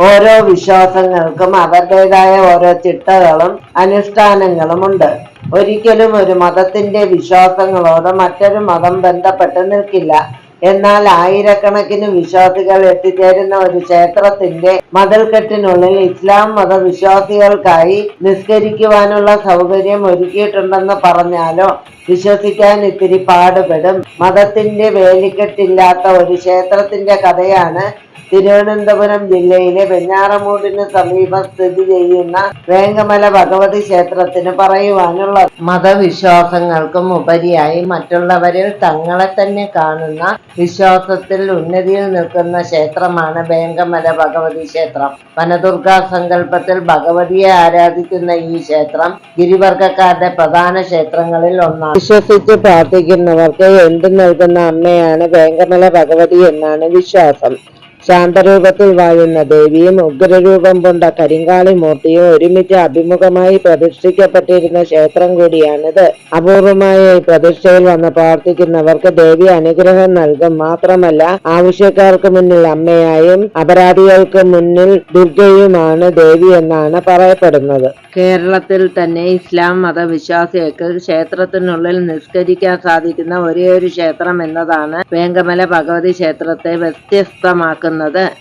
ഓരോ വിശ്വാസങ്ങൾക്കും അവരുടേതായ ഓരോ ചിട്ടകളും അനുഷ്ഠാനങ്ങളുമുണ്ട്. ഒരിക്കലും ഒരു മതത്തിന്റെ വിശ്വാസങ്ങളോട് മറ്റൊരു മതം ബന്ധപ്പെട്ട് നിൽക്കില്ല. എന്നാൽ ആയിരക്കണക്കിന് വിശ്വാസികൾ എത്തിച്ചേരുന്ന ഒരു ക്ഷേത്രത്തിന്റെ മതിൽക്കെട്ടിനുള്ളിൽ ഇസ്ലാം മതവിശ്വാസികൾക്കായി നിസ്കരിക്കുവാനുള്ള സൗകര്യം ഒരുക്കിയിട്ടുണ്ടെന്ന് പറഞ്ഞാലോ വിശ്വസിക്കാൻ ഇത്തിരി പാടുപെടും. മതത്തിന്റെ വേലിക്കെട്ടില്ലാത്ത ഒരു ക്ഷേത്രത്തിന്റെ കഥയാണ് തിരുവനന്തപുരം ജില്ലയിലെ വെഞ്ഞാറമൂടിന് സമീപം സ്ഥിതി ചെയ്യുന്ന വേങ്കമല ഭഗവതി ക്ഷേത്രത്തിന് പറയുവാനുള്ളത്. മതവിശ്വാസങ്ങൾക്കും ഉപരിയായി മറ്റുള്ളവരിൽ തങ്ങളെ തന്നെ കാണുന്ന വിശ്വാസത്തിൽ ഉന്നതിയിൽ നിൽക്കുന്ന ക്ഷേത്രമാണ് വേങ്കമല ഭഗവതി ക്ഷേത്രം. വനദുർഗാ സങ്കല്പത്തിൽ ഭഗവതിയെ ആരാധിക്കുന്ന ഈ ക്ഷേത്രം ഗിരിവർഗക്കാരുടെ പ്രധാന ക്ഷേത്രങ്ങളിൽ ഒന്നാണ്. വിശ്വസിച്ച് പ്രാർത്ഥിക്കുന്നവർക്ക് എന്ത് നൽകുന്ന അമ്മയാണ് വേങ്കമല ഭഗവതി എന്നാണ് വിശ്വാസം. ശാന്തരൂപത്തിൽ വാഴുന്ന ദേവിയും ഉഗ്രരൂപം കൊണ്ട കരിങ്കാളി മൂർത്തിയും ഒരുമിച്ച് അഭിമുഖമായി പ്രതിഷ്ഠിക്കപ്പെട്ടിരുന്ന ക്ഷേത്രം കൂടിയാണിത്. അപൂർവമായ ഈ പ്രതിഷ്ഠയിൽ വന്ന് പ്രാർത്ഥിക്കുന്നവർക്ക് ദേവി അനുഗ്രഹം നൽകും. മാത്രമല്ല ആവശ്യക്കാർക്ക് മുന്നിൽ അമ്മയായും അപരാധികൾക്ക് മുന്നിൽ ദുർഗയുമാണ് ദേവി എന്നാണ് പറയപ്പെടുന്നത്. കേരളത്തിൽ തന്നെ ഇസ്ലാം മതവിശ്വാസികൾക്ക് ക്ഷേത്രത്തിനുള്ളിൽ നിസ്കരിക്കാൻ സാധിക്കുന്ന ഒരേയൊരു ക്ഷേത്രം എന്നതാണ് വേങ്കമല ഭഗവതി ക്ഷേത്രത്തെ വ്യത്യസ്തമാക്കുന്നത്.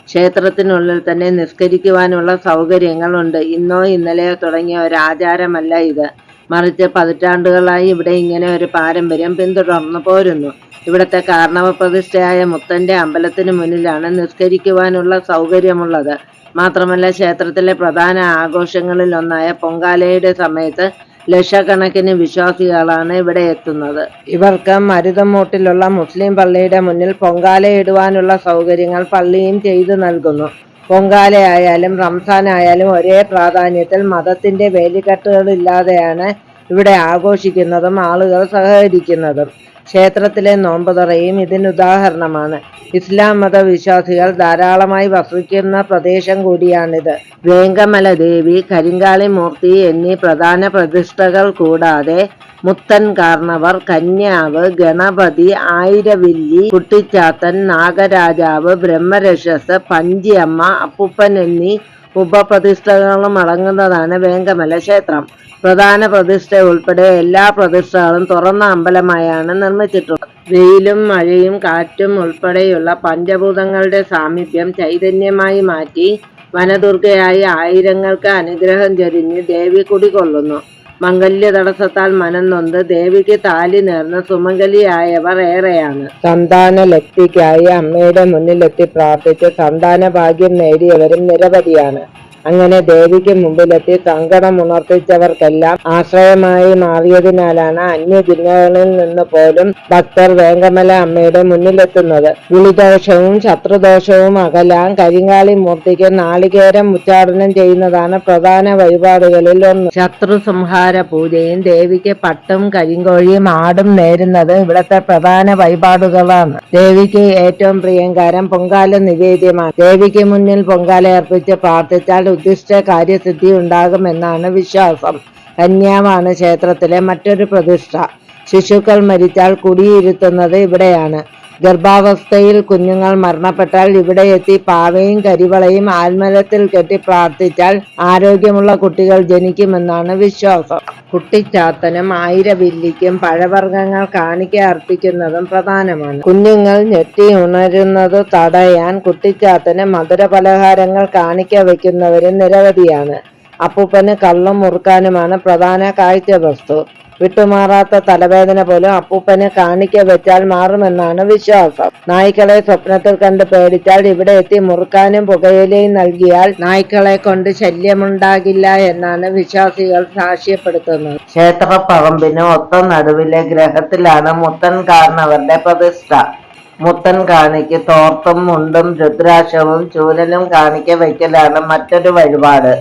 ക്ഷേത്രത്തിനുള്ളിൽ തന്നെ നിസ്കരിക്കുവാനുള്ള സൗകര്യങ്ങളുണ്ട്. ഇന്നോ ഇന്നലെയോ തുടങ്ങിയ ഒരു ആചാരമല്ല ഇത്. മറിച്ച് പതിറ്റാണ്ടുകളായി ഇവിടെ ഇങ്ങനെ ഒരു പാരമ്പര്യം പിന്തുടർന്നു പോരുന്നു. ഇവിടത്തെ കാർണവ പ്രതിഷ്ഠയായ മുത്തന്റെ അമ്പലത്തിന് മുന്നിലാണ് നിസ്കരിക്കുവാനുള്ള സൗകര്യമുള്ളത്. മാത്രമല്ല ക്ഷേത്രത്തിലെ പ്രധാന ആഘോഷങ്ങളിൽ ഒന്നായ പൊങ്കാലയുടെ സമയത്ത് ലക്ഷക്കണക്കിന് വിശ്വാസികളാണ് ഇവിടെ എത്തുന്നത്. ഇവർക്ക് മരുതമൂട്ടിലുള്ള മുസ്ലിം പള്ളിയുടെ മുന്നിൽ പൊങ്കാലയിടുവാനുള്ള സൗകര്യങ്ങൾ പള്ളിയും ചെയ്തു നൽകുന്നു. പൊങ്കാലയായാലും റംസാനായാലും ഒരേ പ്രാധാന്യത്തിൽ മതത്തിന്റെ വേലിക്കെട്ടുകളില്ലാതെയാണ് ഇവിടെ ആഘോഷിക്കുന്നതും ആളുകൾ സഹകരിക്കുന്നതും. ക്ഷേത്രത്തിലെ നോമ്പുതുറയും ഇതിനുദാഹരണമാണ്. ഇസ്ലാം മതവിശ്വാസികൾ ധാരാളമായി വസിക്കുന്ന പ്രദേശം കൂടിയാണിത്. വേങ്കമല ദേവി, കരിങ്കാളി മൂർത്തി എന്നീ പ്രധാന പ്രതിഷ്ഠകൾ കൂടാതെ മുത്തൻ കാർണവർ, കന്യാവ്, ഗണപതി, ആയിരവില്ലി, കുട്ടിച്ചാത്തൻ, നാഗരാജാവ്, ബ്രഹ്മരക്ഷസ്, പഞ്ചിയമ്മ, അപ്പൂപ്പൻ എന്നീ ഉപപ്രതിഷ്ഠകളും അടങ്ങുന്നതാണ് വേങ്കമല ക്ഷേത്രം. പ്രധാന പ്രതിഷ്ഠ ഉൾപ്പെടെ എല്ലാ പ്രതിഷ്ഠകളും തുറന്ന അമ്പലമായാണ് നിർമ്മിച്ചിട്ടുള്ളത്. വെയിലും മഴയും കാറ്റും ഉൾപ്പെടെയുള്ള പഞ്ചഭൂതങ്ങളുടെ സാമീപ്യം ചൈതന്യമായി മാറ്റി വനദുർഗയായി ആയിരങ്ങൾക്ക് അനുഗ്രഹം ചൊരിഞ്ഞ് ദേവി കുടികൊള്ളുന്നു. മംഗല്യ തടസ്സത്താൽ മനംനൊന്ത് ദേവിക്ക് താലി നേർന്ന് സുമംഗലിയായവർ ഏറെയാണ്. സന്താന ലബ്ധിക്കായി അമ്മയുടെ മുന്നിലെത്തി പ്രാർത്ഥിച്ച് സന്താന ഭാഗ്യം നേടിയവരും നിരവധിയാണ്. അങ്ങനെ ദേവിക്ക് മുമ്പിലെത്തി സങ്കടം ഉണർത്തിച്ചവർക്കെല്ലാം ആശ്രയമായി മാറിയതിനാലാണ് അന്യ ജില്ലകളിൽ നിന്ന് പോലും ഭക്തർ വേങ്കമല അമ്മയുടെ മുന്നിലെത്തുന്നത്. ഗുളിദോഷവും ശത്രുദോഷവും അകലാൻ കരിങ്കാളി മൂർത്തിക്ക് നാളികേരം ഉച്ചാടനം ചെയ്യുന്നതാണ് പ്രധാന വഴിപാടുകളിൽ ഒന്ന്. ശത്രു സംഹാര പൂജയും ദേവിക്ക് പട്ടും കരിങ്കോഴിയും ആടും നേരുന്നത് ഇവിടത്തെ പ്രധാന വഴിപാടുകളാണ്. ദേവിക്ക് ഏറ്റവും പ്രിയങ്കാരം പൊങ്കാല നിവേദ്യമാണ്. ദേവിക്ക് മുന്നിൽ പൊങ്കാല അർപ്പിച്ച് പ്രാർത്ഥിച്ചാൽ ഉദ്ദിഷ്ട കാര്യസിദ്ധി ഉണ്ടാകുമെന്നാണ് വിശ്വാസം. കന്യാവാണ് ക്ഷേത്രത്തിലെ മറ്റൊരു പ്രതിഷ്ഠ. ശിശുക്കൾ മരിച്ചാൽ കുടിയിരുത്തുന്നത് ഇവിടെയാണ്. ഗർഭാവസ്ഥയിൽ കുഞ്ഞുങ്ങൾ മരണപ്പെട്ടാൽ ഇവിടെ എത്തി പാവയും കരിവളയും ആൽമരത്തിൽ കെട്ടി പ്രാർത്ഥിച്ചാൽ ആരോഗ്യമുള്ള കുട്ടികൾ ജനിക്കുമെന്നാണ് വിശ്വാസം. കുട്ടിച്ചാത്തനും ആയിരവില്ലിക്കും പഴവർഗ്ഗങ്ങൾ കാണിക്ക അർപ്പിക്കുന്നതും പ്രധാനമാണ്. കുഞ്ഞുങ്ങൾ ഞെട്ടി ഉണരുന്നത് തടയാൻ കുട്ടിച്ചാത്തന് മധുര പലഹാരങ്ങൾ കാണിക്ക വയ്ക്കുന്നവരും നിരവധിയാണ്. അപ്പൂപ്പന് കള്ളും മുറുക്കാനുമാണ് പ്രധാന കാഴ്ച വസ്തു. വിട്ടുമാറാത്ത തലവേദന പോലും അപ്പൂപ്പനെ കാണിക്ക വെച്ചാൽ മാറുമെന്നാണ് വിശ്വാസം. നായ്ക്കളെ സ്വപ്നത്തിൽ കണ്ട് പേടിച്ചാൽ ഇവിടെ എത്തി മുറുക്കാനും പുകയിലയും നൽകിയാൽ നായ്ക്കളെ കൊണ്ട് ശല്യമുണ്ടാകില്ല എന്നാണ് വിശ്വാസികൾ സാക്ഷ്യപ്പെടുത്തുന്നത്. ക്ഷേത്രപ്പറമ്പിന് ഒത്ത നടുവിലെ ഗ്രഹത്തിലാണ് മുത്തൻ കാരണവരുടെ പ്രതിഷ്ഠ. മുത്തൻ കാണിക്ക് തോർത്തും മുണ്ടും രുദ്രാക്ഷവും ചൂരലും കാണിക്ക വയ്ക്കലാണ് മറ്റൊരു വഴിപാട്.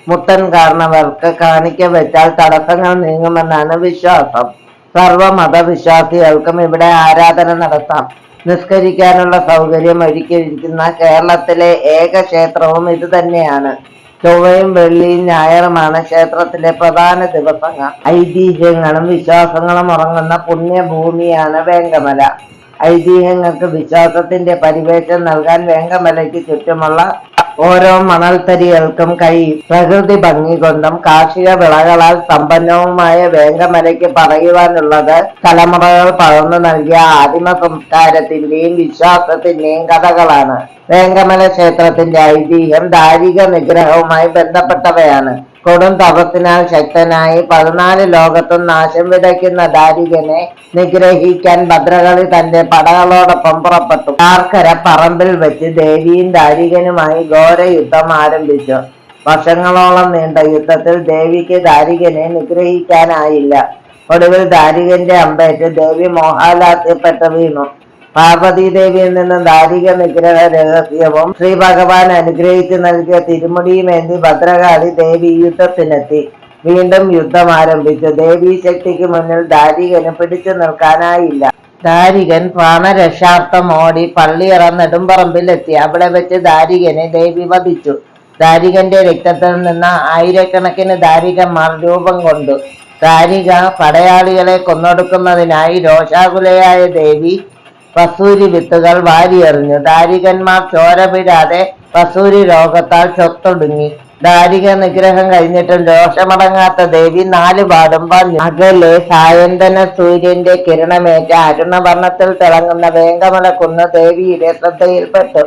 മുത്തൻ കാരണവർക്ക് കാണിക്ക വെച്ചാൽ തടസ്സങ്ങൾ നീങ്ങുമെന്നാണ് വിശ്വാസം. സർവമത വിശ്വാസികൾക്കും ഇവിടെ ആരാധന നടത്താം. നിസ്കരിക്കാനുള്ള സൗകര്യം ഒരുക്കിയിരിക്കുന്ന കേരളത്തിലെ ഏക ക്ഷേത്രവും ഇത് തന്നെയാണ്. ചൊവ്വയും വെള്ളിയും ഞായറുമാണ് ക്ഷേത്രത്തിലെ പ്രധാന ദിവസങ്ങൾ. ഐതിഹ്യങ്ങളും വിശ്വാസങ്ങളും ഉറങ്ങുന്ന പുണ്യഭൂമിയാണ് വേങ്കമല. ഐതിഹ്യങ്ങൾക്ക് വിശ്വാസത്തിന്റെ പരിവേഷം നൽകാൻ വേങ്കമലയ്ക്ക് ചുറ്റുമുള്ള ഓരോ മണൽത്തരികൾക്കും കഴിയും. പ്രകൃതി ഭംഗി കൊണ്ടും കാർഷിക വിളകളാൽ സമ്പന്നവുമായ വേങ്കമലയ്ക്ക് പറയുവാനുള്ളത് തലമുറകൾ പകർന്നു നൽകിയ ആദിമ സംസ്കാരത്തിന്റെയും വിശ്വാസത്തിന്റെയും കഥകളാണ്. വേങ്കമല ക്ഷേത്രത്തിന്റെ ഐതിഹ്യം ദാരിക നിഗ്രഹവുമായി ബന്ധപ്പെട്ടവയാണ്. കൊടും തപസ്സിനാൽ ശക്തനായി 14 ലോകത്തും നാശം വിതയ്ക്കുന്ന ദാരികനെ നിഗ്രഹിക്കാൻ ഭദ്രകാളി തന്റെ പടകളോടൊപ്പം പുറപ്പെട്ടു. ആർക്കര പറമ്പിൽ വെച്ച് ദേവിയും ദാരികനുമായി ഘോര യുദ്ധം ആരംഭിച്ചു. വർഷങ്ങളോളം നീണ്ട യുദ്ധത്തിൽ ദേവിക്ക് ദാരികനെ നിഗ്രഹിക്കാനായില്ല. ഒടുവിൽ ദാരികന്റെ അമ്പേറ്റ് ദേവി മോഹാലാസ്യപ്പെട്ട് വീണു. പാർവതീദേവിയിൽ നിന്ന് ദാരിക നിഗ്രഹ രഹസ്യവും ശ്രീ ഭഗവാൻ അനുഗ്രഹിച്ചു നൽകിയ തിരുമുടിയുമേന്തി ഭദ്രകാളി ദേവി യുദ്ധത്തിനെത്തി. വീണ്ടും യുദ്ധം ആരംഭിച്ചു. ദേവീ ശക്തിക്ക് മുന്നിൽ ദാരികന് പിടിച്ചു നിൽക്കാനായില്ല. ദാരികൻ പ്രാണരക്ഷാർത്ഥം ഓടി പള്ളിയറ നെടുമ്പറമ്പിലെത്തി. അവിടെ വെച്ച് ദാരികനെ ദേവി വധിച്ചു. ദാരികന്റെ രക്തത്തിൽ നിന്ന് ആയിരക്കണക്കിന് ദാരികന്മാർ രൂപം കൊണ്ടു. ദാരിക പടയാളികളെ കൊന്നൊടുക്കുന്നതിനായി രോഷാകുലയായ ദേവി വസൂരി വിത്തുകൾ വാരിയെറിഞ്ഞു. ദാരികന്മാർ ചോര വിടാതെ വസൂരി രോഗത്താൽ ചൊത്തൊടുങ്ങി. ദാരിക നിഗ്രഹം കഴിഞ്ഞിട്ടും രോഷമടങ്ങാത്ത ദേവി 4 പാടും പറഞ്ഞു. അകലെ സായന്തന സൂര്യന്റെ കിരണമേറ്റ അരുണവർണ്ണത്തിൽ തിളങ്ങുന്ന വേങ്കമല കുന്ന് ദേവിയുടെ ശ്രദ്ധയിൽപ്പെട്ടു.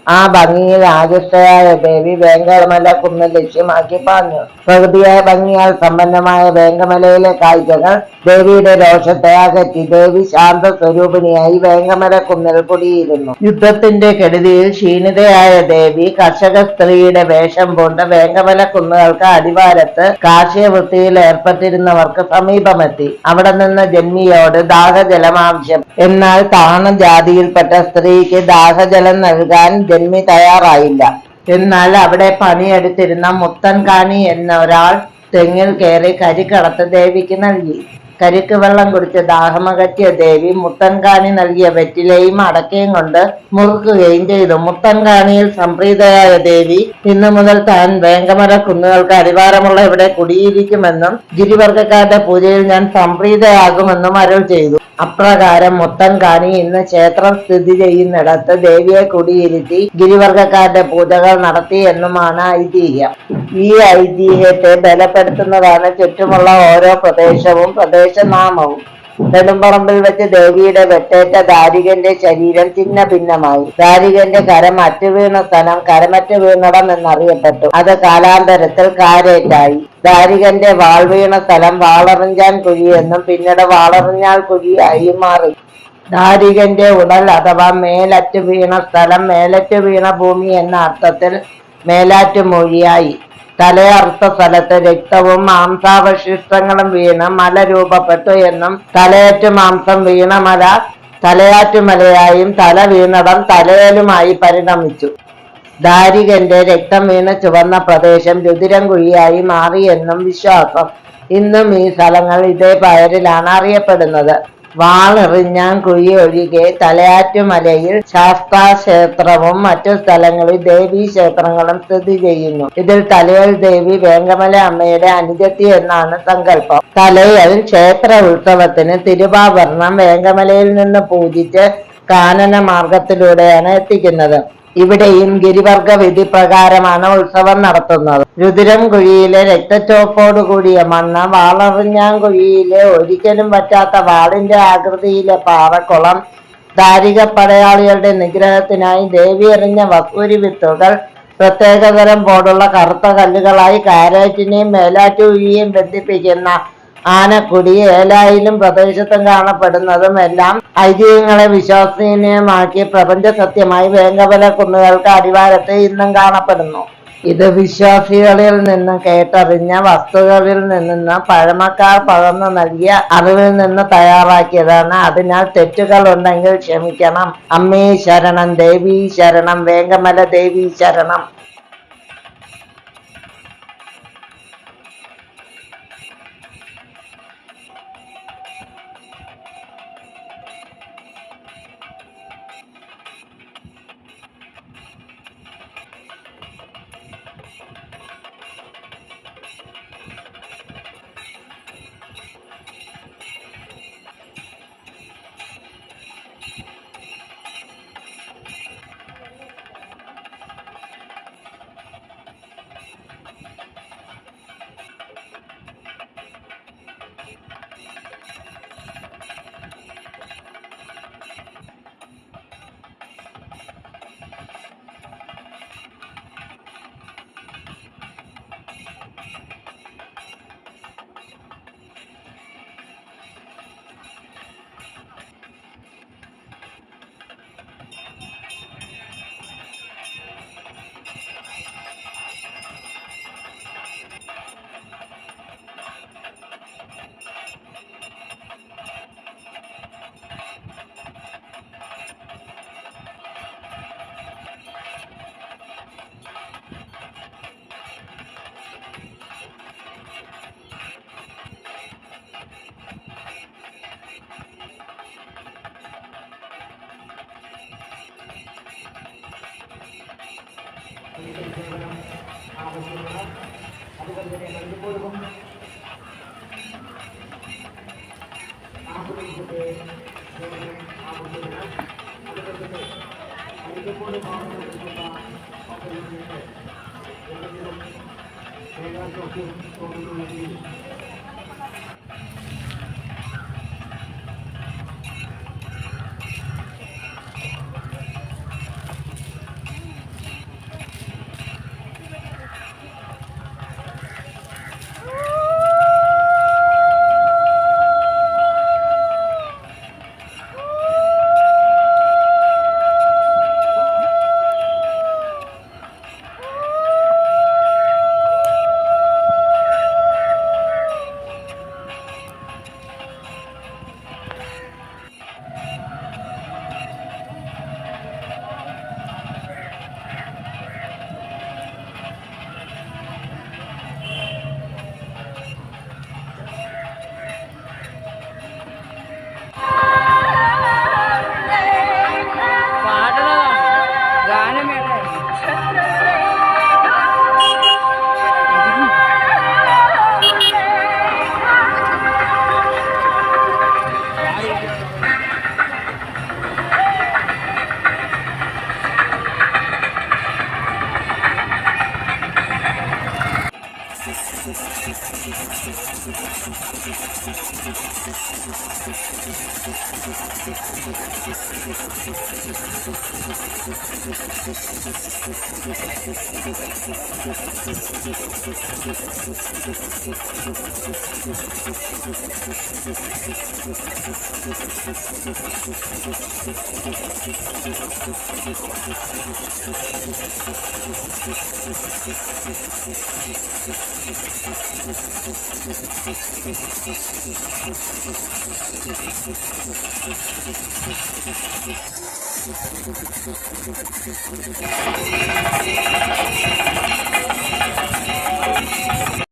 ആ ഭംഗിയിൽ ആകൃഷ്ടയായ ദേവി വേങ്കമല കുന്ന് ലക്ഷ്യമാക്കി പാഞ്ഞു. പ്രകൃതിയായ ഭംഗിയാൽ സമ്പന്നമായ വേങ്കമലയിലെ കാഴ്ചകൾ ദേവിയുടെ രോഷത്തെ അകറ്റി. ദേവി ശാന്ത സ്വരൂപിണിയായി വേങ്കമല കുന്നിൽ കുടിയിരുന്നു. യുദ്ധത്തിന്റെ കെടുതിയിൽ ക്ഷീണിതയായ ദേവി കർഷക സ്ത്രീയുടെ വേഷം പൂണ്ട് വേങ്കമല കുന്നുകൾക്ക് അടിവാരത്ത് കാർഷിക വൃത്തിയിൽ ഏർപ്പെട്ടിരുന്നവർക്ക് സമീപമെത്തി. അവിടെ നിന്ന് ജന്മിയോട് ദാഹജലം ആവശ്യം. എന്നാൽ താണ ജാതിയിൽപ്പെട്ട സ്ത്രീക്ക് ദാഹജലം നൽകാൻ ജന്മി തയ്യാറായില്ല. എന്നാൽ അവിടെ പണിയെടുത്തിരുന്ന മുത്തൻ കാണി എന്ന ഒരാൾ തെങ്ങിൽ കയറി കരിക്കടത്ത് ദേവിക്ക് നൽകി. കരിക്ക് വെള്ളം കുടിച്ച് ദാഹമകറ്റിയ ദേവി മുത്തൻ കാണി നൽകിയ വെറ്റിലയും അടക്കയും കൊണ്ട് മുറുക്കുകയും ചെയ്തു. മുത്തൻ കാണിയിൽ സംപ്രീതയായ ദേവി ഇന്നു മുതൽ താൻ വേങ്കമല കുന്നുകൾക്ക് അടിവാരമുള്ള ഇവിടെ കുടിയിരിക്കുമെന്നും ഗിരിവർഗക്കാരുടെ പൂജയിൽ ഞാൻ സംപ്രീതയാകുമെന്നും അരുൾ ചെയ്തു. അപ്രകാരം മുത്തൻ കാണി ഇന്ന് ക്ഷേത്രം സ്ഥിതി ചെയ്യുന്നിടത്ത് ദേവിയെ കുടിയിരുത്തി ഗിരിവർഗക്കാരുടെ പൂജകൾ നടത്തി എന്നുമാണ് ഐതിഹ്യം. ഈ ഐതിഹ്യത്തെ ബലപ്പെടുത്തുന്നതാണ് ചുറ്റുമുള്ള ഓരോ പ്രദേശവും പ്രദേശനാമവും. നെടുമ്പറമ്പിൽ വെച്ച് ദേവിയുടെ വെട്ടേറ്റ ദാരികന്റെ ശരീരം ചിന്ന ഭിന്നമായി. ദാരികന്റെ കരം അറ്റുവീണ സ്ഥലം കരമറ്റ് വീണടം എന്നറിയപ്പെട്ടു. അത് കാലാന്തരത്തിൽ കാരേറ്റായി. ദാരികന്റെ വാൾ വീണ സ്ഥലം വാളറിഞ്ഞാൻ കുഴിയെന്നും പിന്നീട് വാളറിഞ്ഞാൽ കുഴിയായി മാറി. ദാരികന്റെ ഉടൽ അഥവാ മേലറ്റ് വീണ സ്ഥലം മേലറ്റ് വീണ ഭൂമി എന്ന അർത്ഥത്തിൽ മേലാറ്റുമൊഴിയായി. തലയറുത്ത സ്ഥലത്ത് രക്തവും മാംസാവശിഷ്ടങ്ങളും വീണ് മല രൂപപ്പെട്ടു എന്നും തലയറ്റു മാംസം വീണ മല തലയാറ്റുമലയായും തല വീണടം തലയലുമായി പരിണമിച്ചു. ദാരികന്റെ രക്തം വീണ് ചുവന്ന പ്രദേശം രുതിരം കുഴിയായി മാറിയെന്നും വിശ്വാസം. ഇന്നും ഈ സ്ഥലങ്ങൾ ഇതേ പേരിലാണ് അറിയപ്പെടുന്നത്. വാളെറിഞ്ഞാൻ കുഴി ഒഴികെ തലയാറ്റുമലയിൽ ശാസ്താ ക്ഷേത്രവും മറ്റു സ്ഥലങ്ങളിൽ ദേവീ ക്ഷേത്രങ്ങളും സ്ഥിതി ചെയ്യുന്നു. ഇതിൽ തലയൽ ദേവി വേങ്കമല അമ്മയുടെ അനുജത്തി എന്നാണ് സങ്കല്പം. തലയൽ ക്ഷേത്ര ഉത്സവത്തിന് തിരുവാഭരണം വേങ്കമലയിൽ നിന്ന് പൂജിച്ച് കാനന മാർഗത്തിലൂടെയാണ് എത്തിക്കുന്നത്. ഇവിടെയും ഗിരിവർഗ വിധി പ്രകാരമാണ് ഉത്സവം നടത്തുന്നത്. രുതിരം കുഴിയിലെ രക്തച്ചോപ്പോടു കൂടിയ മണ്ണ്, വാളറിഞ്ഞാൻ കുഴിയിലെ ഒരിക്കലും പറ്റാത്ത വാളിന്റെ ആകൃതിയിലെ പാറക്കുളം, ദാരിക പടയാളികളുടെ നിഗ്രഹത്തിനായി ദേവി എറിഞ്ഞ വസൂരി വിത്തുകൾ, പ്രത്യേകതരം പോലുള്ള കറുത്ത കല്ലുകളായി കാരേറ്റിനെയും മേലാറ്റുകുഴിയെയും ബന്ധിപ്പിക്കുന്ന ആനക്കുടി ഏലായിലും പ്രദേശത്തും കാണപ്പെടുന്നതും എല്ലാം ഐതിഹ്യങ്ങളെ വിശ്വസനീയമാക്കി പ്രപഞ്ച സത്യമായി വേങ്കവല കുന്നുകൾക്ക് അടിവാരത്ത് ഇന്നും കാണപ്പെടുന്നു. ഇത് വിശ്വാസികളിൽ നിന്ന് കേട്ടറിഞ്ഞ വസ്തുക്കളിൽ നിന്ന് പഴമക്കാർ പകർന്നു നൽകിയ അറിവിൽ നിന്ന് തയ്യാറാക്കിയതാണ്. അതിനാൽ തെറ്റുകൾ ഉണ്ടെങ്കിൽ ക്ഷമിക്കണം. അമ്മേ ശരണം, ദേവീ ശരണം, വേങ്കമല ദേവീ ശരണം.